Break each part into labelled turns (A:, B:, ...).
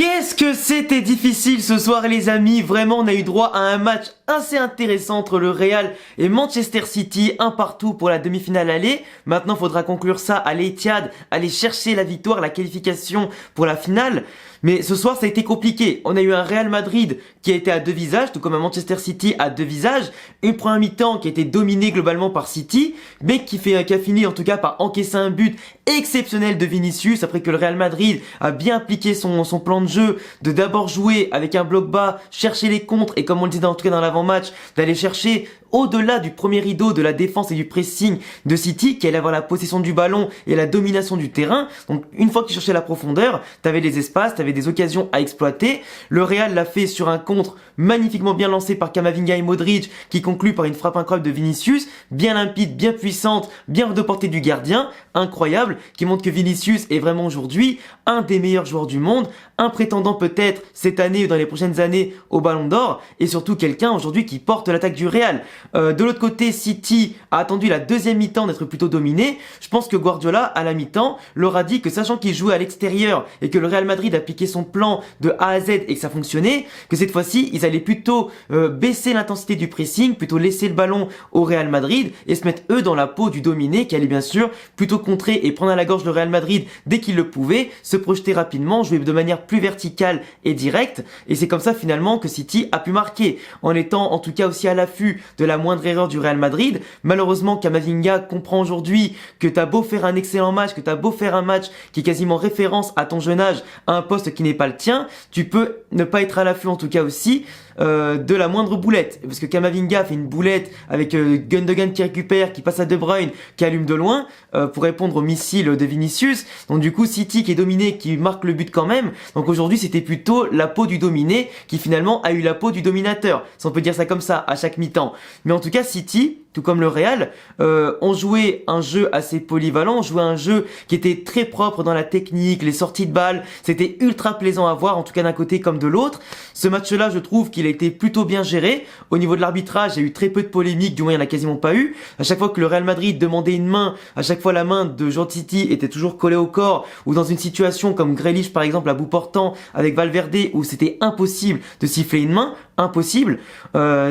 A: Qu'est-ce que c'était difficile ce soir les amis, vraiment on a eu droit à un match assez intéressant entre le Real et Manchester City, un partout pour la demi-finale aller. Maintenant faudra conclure ça à l'Etihad, aller chercher la victoire, la qualification pour la finale. Mais ce soir ça a été compliqué, on a eu un Real Madrid qui a été à deux visages, tout comme un Manchester City à deux visages, une première mi-temps qui a été dominée globalement par City, mais qui a fini en tout cas par encaisser un but exceptionnel de Vinicius, après que le Real Madrid a bien appliqué son plan de jeu, de d'abord jouer avec un bloc bas, chercher les contres, et comme on le disait en tout cas dans l'avant-match, d'aller chercher au-delà du premier rideau de la défense et du pressing de City, qui allait avoir la possession du ballon et la domination du terrain. Donc une fois que tu cherchais la profondeur, t'avais les espaces, t'avais des occasions à exploiter. Le Real l'a fait sur un contre magnifiquement bien lancé par Camavinga et Modric, qui conclut par une frappe incroyable de Vinicius, bien limpide, bien puissante, bien hors de portée du gardien, incroyable, qui montre que Vinicius est vraiment aujourd'hui un des meilleurs joueurs du monde, un prétendant peut-être cette année ou dans les prochaines années au Ballon d'Or, et surtout quelqu'un aujourd'hui qui porte l'attaque du Real. De l'autre côté, City a attendu la deuxième mi-temps d'être plutôt dominé. Je pense que Guardiola, à la mi-temps, leur a dit que sachant qu'il jouait à l'extérieur et que le Real Madrid appliquait son plan de A à Z et que ça fonctionnait, que cette fois-ci, ils allaient plutôt baisser l'intensité du pressing, plutôt laisser le ballon au Real Madrid et se mettre eux dans la peau du dominé qui allait bien sûr plutôt contrer et prendre à la gorge le Real Madrid dès qu'il le pouvait, se projeter rapidement, jouer de manière plus verticale et directe. Et c'est comme ça finalement que City a pu marquer, en étant en tout cas aussi à l'affût de la moindre erreur du Real Madrid. Malheureusement, Camavinga comprend aujourd'hui que t'as beau faire un excellent match, que t'as beau faire un match qui est quasiment référence à ton jeune âge, à un poste qui n'est pas le tien, tu peux ne pas être à l'affût en tout cas aussi de la moindre boulette. Parce que Camavinga fait une boulette avec Gundogan qui récupère, qui passe à De Bruyne, qui allume de loin pour répondre au missile de Vinicius. Donc du coup, City qui est dominé, qui marque le but quand même. Donc aujourd'hui, c'était plutôt la peau du dominé qui finalement a eu la peau du dominateur. Si on peut dire ça comme ça, à chaque mi-temps. Mais en tout cas, City, tout comme le Real, ont joué un jeu assez polyvalent, ont joué un jeu qui était très propre dans la technique, les sorties de balles. C'était ultra plaisant à voir, en tout cas d'un côté comme de l'autre. Ce match-là, je trouve qu'il a été plutôt bien géré. Au niveau de l'arbitrage, il y a eu très peu de polémiques, du moins il n'y en a quasiment pas eu. À chaque fois que le Real Madrid demandait une main, à chaque fois la main de Joe City était toujours collée au corps, ou dans une situation comme Grealish par exemple à bout portant avec Valverde où c'était impossible de siffler une main, impossible.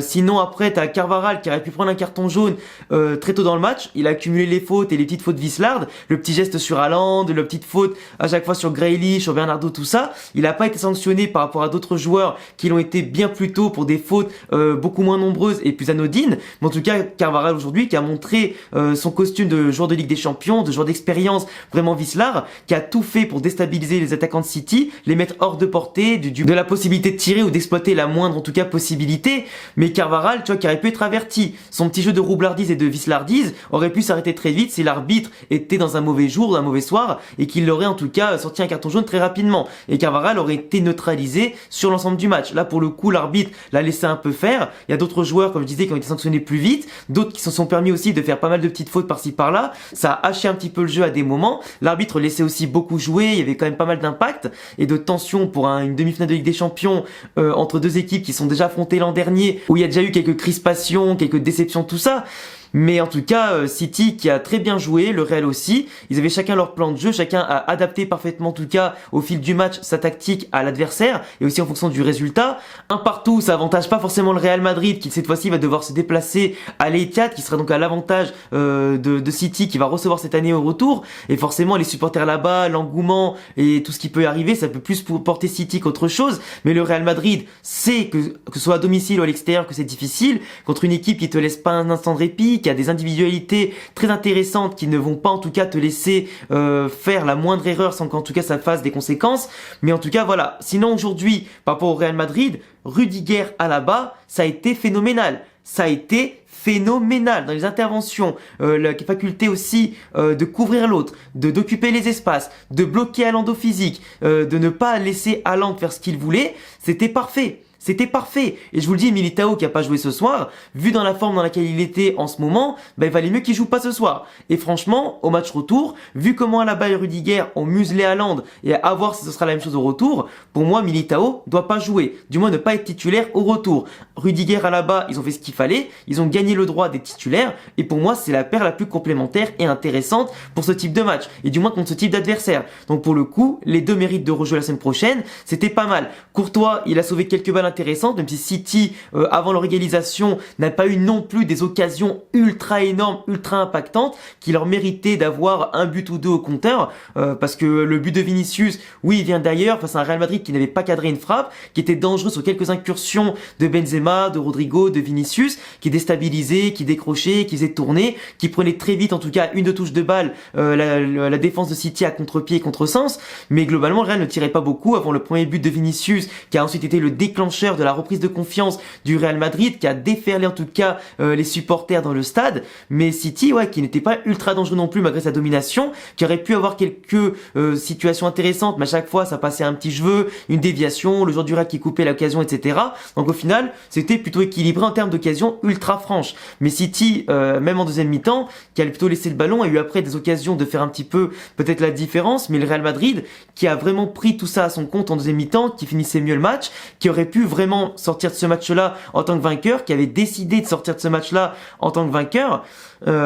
A: Sinon après t'as Carvajal qui aurait pu prendre un carton jaune très tôt dans le match, il a accumulé les fautes et les petites fautes Wisslard, le petit geste sur Haaland, le petite faute à chaque fois sur Grealish, sur Bernardo, tout ça. Il n'a pas été sanctionné par rapport à d'autres joueurs qui l'ont été bien plus tôt pour des fautes beaucoup moins nombreuses et plus anodines. Mais en tout cas Carvajal aujourd'hui qui a montré son costume de joueur de Ligue des Champions, de joueur d'expérience, vraiment Wisslard, qui a tout fait pour déstabiliser les attaquants de City, les mettre hors de portée, de la possibilité de tirer ou d'exploiter la moindre en tout cas possibilité. Mais Carvajal, tu vois, qui aurait pu être averti, son petit jeu de roublardise et de Wislardise aurait pu s'arrêter très vite si l'arbitre était dans un mauvais jour, un mauvais soir, et qu'il aurait en tout cas sorti un carton jaune très rapidement. Et Carvajal aurait été neutralisé sur l'ensemble du match. Là, pour le coup, l'arbitre l'a laissé un peu faire. Il y a d'autres joueurs, comme je disais, qui ont été sanctionnés plus vite, d'autres qui se sont permis aussi de faire pas mal de petites fautes par-ci par-là. Ça a haché un petit peu le jeu à des moments. L'arbitre laissait aussi beaucoup jouer. Il y avait quand même pas mal d'impact et de tension pour une demi-finale de Ligue des Champions entre deux équipes qui sont déjà affrontées l'an dernier, où il y a déjà eu quelques crispations, quelques déceptions, tout ça. Mais en tout cas, City qui a très bien joué, le Real aussi. Ils avaient chacun leur plan de jeu, chacun a adapté parfaitement en tout cas au fil du match sa tactique à l'adversaire et aussi en fonction du résultat. Un partout, ça avantage pas forcément le Real Madrid qui cette fois-ci va devoir se déplacer à l'Etihad, qui sera donc à l'avantage de City qui va recevoir cette année au retour. Et forcément les supporters là-bas, l'engouement et tout ce qui peut arriver, ça peut plus porter City qu'autre chose. Mais le Real Madrid sait que ce soit à domicile ou à l'extérieur que c'est difficile contre une équipe qui te laisse pas un instant de répit, qui a des individualités très intéressantes qui ne vont pas en tout cas te laisser faire la moindre erreur sans qu'en tout cas ça fasse des conséquences. Mais en tout cas voilà, sinon aujourd'hui par rapport au Real Madrid, Rudiger à la bas, ça a été phénoménal. Ça a été phénoménal dans les interventions, la faculté aussi de couvrir l'autre, d'occuper les espaces, de bloquer Haaland au physique, de ne pas laisser Haaland faire ce qu'il voulait, c'était parfait. c'était parfait. Et je vous le dis, Militao qui a pas joué ce soir, vu dans la forme dans laquelle il était en ce moment, il valait mieux qu'il joue pas ce soir. Et franchement, au match retour, vu comment Alaba et Rudiger ont muselé Haaland, et à voir si ce sera la même chose au retour, pour moi, Militao doit pas jouer. Du moins, ne pas être titulaire au retour. Rudiger, Alaba, ils ont fait ce qu'il fallait, ils ont gagné le droit d'être titulaires, et pour moi, c'est la paire la plus complémentaire et intéressante pour ce type de match, et du moins contre ce type d'adversaire. Donc pour le coup, les deux méritent de rejouer la semaine prochaine, c'était pas mal. Courtois, il a sauvé quelques balles intéressantes, même si City, avant leur égalisation, n'a pas eu non plus des occasions ultra énormes, ultra impactantes, qui leur méritaient d'avoir un but ou deux au compteur, parce que le but de Vinicius, oui, il vient d'ailleurs, face à un Real Madrid qui n'avait pas cadré une frappe, qui était dangereux sur quelques incursions de Benzema, de Rodrigo, de Vinicius, qui déstabilisait, qui décrochait, qui faisait tourner, qui prenait très vite, en tout cas, une de touche de balle, la défense de City à contre-pied et contre-sens, mais globalement, le Real ne tirait pas beaucoup avant le premier but de Vinicius, qui a ensuite été le déclencheur de la reprise de confiance du Real Madrid, qui a déferlé en tout cas les supporters dans le stade, mais City, qui n'était pas ultra dangereux non plus malgré sa domination, qui aurait pu avoir quelques situations intéressantes, mais à chaque fois ça passait un petit cheveu, une déviation, le joueur du Real qui coupait l'occasion, etc. Donc au final, c'était plutôt équilibré en termes d'occasions ultra franches. Mais City, même en deuxième mi-temps, qui allait plutôt laisser le ballon, a eu après des occasions de faire un petit peu peut-être la différence, mais le Real Madrid, qui a vraiment pris tout ça à son compte en deuxième mi-temps, qui finissait mieux le match, qui aurait pu vraiment sortir de ce match-là en tant que vainqueur, qui avait décidé de sortir de ce match-là en tant que vainqueur.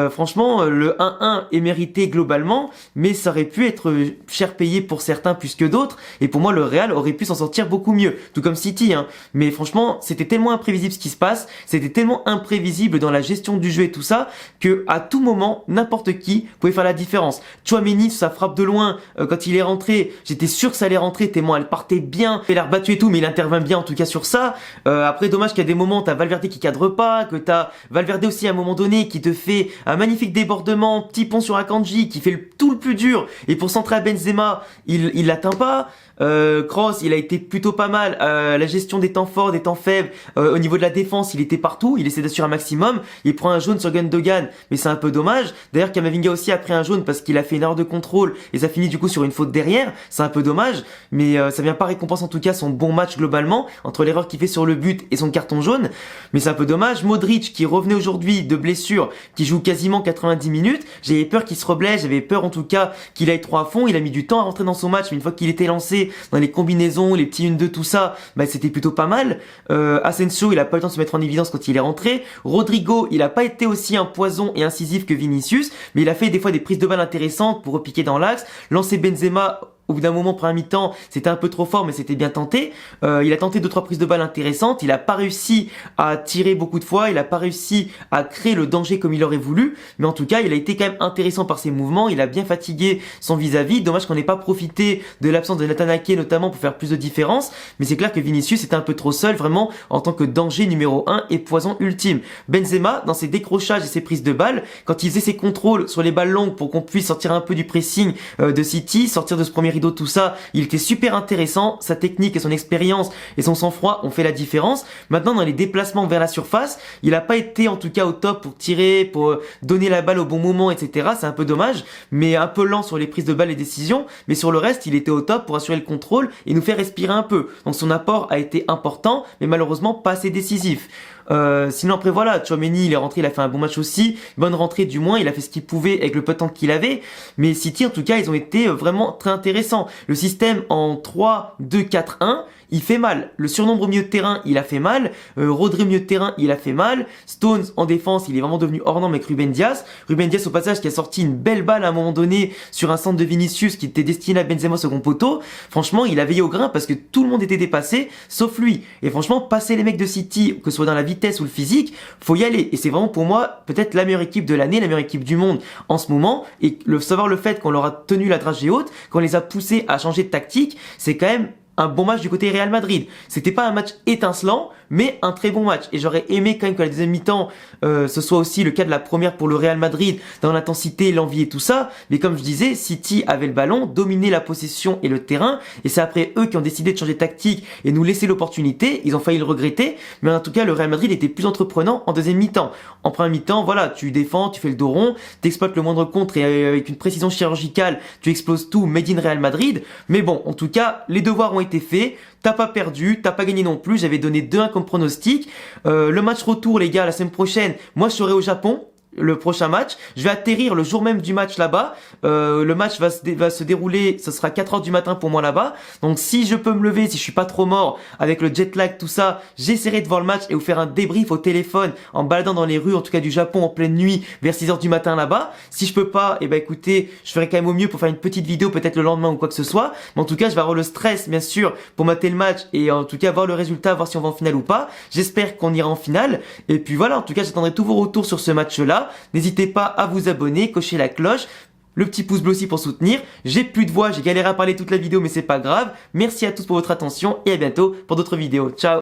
A: Franchement, le 1-1 est mérité globalement, mais ça aurait pu être cher payé pour certains plus que d'autres, et pour moi le Real aurait pu s'en sortir beaucoup mieux, tout comme City, mais franchement c'était tellement imprévisible ce qui se passe, c'était tellement imprévisible dans la gestion du jeu et tout ça, que à tout moment, n'importe qui pouvait faire la différence. Tchouaméni, sa frappe de loin, quand il est rentré, j'étais sûr que ça allait rentrer, tellement elle partait bien, il a rebattu et tout, mais il intervient bien en tout cas sur ça. Après dommage qu'il y a des moments, t'as Valverde qui cadre pas, que t'as Valverde aussi à un moment donné qui te fait un magnifique débordement, petit pont sur Akanji qui fait tout le plus dur, et pour centrer à Benzema, il l'atteint pas. Kroos, il a été plutôt pas mal, la gestion des temps forts, des temps faibles, au niveau de la défense, il était partout, il essaie d'assurer un maximum, il prend un jaune sur Gundogan, mais c'est un peu dommage. D'ailleurs, Kamavinga aussi a pris un jaune parce qu'il a fait une erreur de contrôle, et ça finit du coup sur une faute derrière, c'est un peu dommage, mais ça vient pas récompenser en tout cas son bon match globalement, entre l'erreur qu'il fait sur le but et son carton jaune, mais c'est un peu dommage. Modric, qui revenait aujourd'hui de blessure, qui joue quasiment 90 minutes, j'avais peur qu'il se reblesse, j'avais peur en tout cas qu'il aille trop à fond, il a mis du temps à rentrer dans son match, mais une fois qu'il était lancé, dans les combinaisons, les petits 1-2, tout ça, c'était plutôt pas mal. Asensio, il a pas eu le temps de se mettre en évidence quand il est rentré. Rodrigo, il a pas été aussi un poison et incisif que Vinicius, mais il a fait des fois des prises de balles intéressantes pour repiquer dans l'axe, lancer Benzema. Au bout d'un moment, premier mi-temps, c'était un peu trop fort, mais c'était bien tenté. Il a tenté 2-3 prises de balles intéressantes. Il a pas réussi à tirer beaucoup de fois. Il a pas réussi à créer le danger comme il aurait voulu. Mais en tout cas, il a été quand même intéressant par ses mouvements. Il a bien fatigué son vis-à-vis. Dommage qu'on n'ait pas profité de l'absence de Nathan Ake, notamment, pour faire plus de différence. Mais c'est clair que Vinicius était un peu trop seul, vraiment, en tant que danger numéro 1 et poison ultime. Benzema, dans ses décrochages et ses prises de balles, quand il faisait ses contrôles sur les balles longues pour qu'on puisse sortir un peu du pressing de City, sortir de ce premier rideau, tout ça, il était super intéressant, sa technique et son expérience et son sang-froid ont fait la différence. Maintenant, dans les déplacements vers la surface, il a pas été en tout cas au top pour tirer, pour donner la balle au bon moment, etc. C'est un peu dommage, mais un peu lent sur les prises de balles et décisions, mais sur le reste, il était au top pour assurer le contrôle et nous faire respirer un peu. Donc son apport a été important, mais malheureusement pas assez décisif. Sinon après voilà, Tchouaméni il est rentré, il a fait un bon match aussi, bonne rentrée du moins, il a fait ce qu'il pouvait avec le peu de temps qu'il avait, mais City en tout cas ils ont été vraiment très intéressants. Le système en 3-2-4-1, il fait mal. Le surnombre au milieu de terrain, il a fait mal. Rodri au milieu de terrain, il a fait mal. Stones en défense, il est vraiment devenu hors norme avec Ruben Dias. Ruben Dias au passage qui a sorti une belle balle à un moment donné sur un centre de Vinicius qui était destiné à Benzema au second poteau. Franchement, il a veillé au grain parce que tout le monde était dépassé, sauf lui. Et franchement, passer les mecs de City, que ce soit dans la vitesse ou le physique, faut y aller. Et c'est vraiment pour moi peut-être la meilleure équipe de l'année, la meilleure équipe du monde en ce moment. Et savoir le fait qu'on leur a tenu la dragée haute, qu'on les a poussés à changer de tactique, c'est quand même un bon match du côté Real Madrid. C'était pas un match étincelant, mais un très bon match. Et j'aurais aimé quand même que la deuxième mi-temps, ce soit aussi le cas de la première pour le Real Madrid, dans l'intensité, l'envie et tout ça. Mais comme je disais, City avait le ballon, dominait la possession et le terrain. Et c'est après eux qui ont décidé de changer de tactique et nous laisser l'opportunité. Ils ont failli le regretter. Mais en tout cas, le Real Madrid était plus entreprenant en deuxième mi-temps. En première mi-temps, voilà, tu défends, tu fais le dos rond, t'exploites le moindre contre et avec une précision chirurgicale, tu exploses tout, made in Real Madrid. Mais bon, en tout cas, les devoirs ont été faits. T'as pas perdu, t'as pas gagné non plus. J'avais donné 2-1 comme pronostic. Le match retour, les gars, la semaine prochaine, moi je serai au Japon. Le prochain match, je vais atterrir le jour même du match là-bas. Le match va se dérouler, ce sera 4h du matin pour moi là-bas. Donc si je peux me lever, si je suis pas trop mort avec le jet lag, tout ça, j'essaierai de voir le match et vous faire un débrief au téléphone en baladant dans les rues, en tout cas du Japon en pleine nuit vers 6h du matin là-bas. Si je peux pas, eh ben écoutez, je ferai quand même au mieux pour faire une petite vidéo peut-être le lendemain ou quoi que ce soit. Mais en tout cas, je vais avoir le stress bien sûr pour mater le match et en tout cas voir le résultat, voir si on va en finale ou pas. J'espère qu'on ira en finale. Et puis voilà, en tout cas, j'attendrai tous vos retours sur ce match-là. N'hésitez pas à vous abonner, cocher la cloche, le petit pouce bleu aussi pour soutenir. J'ai plus de voix, j'ai galéré à parler toute la vidéo mais c'est pas grave. Merci à tous pour votre attention et à bientôt pour d'autres vidéos. Ciao.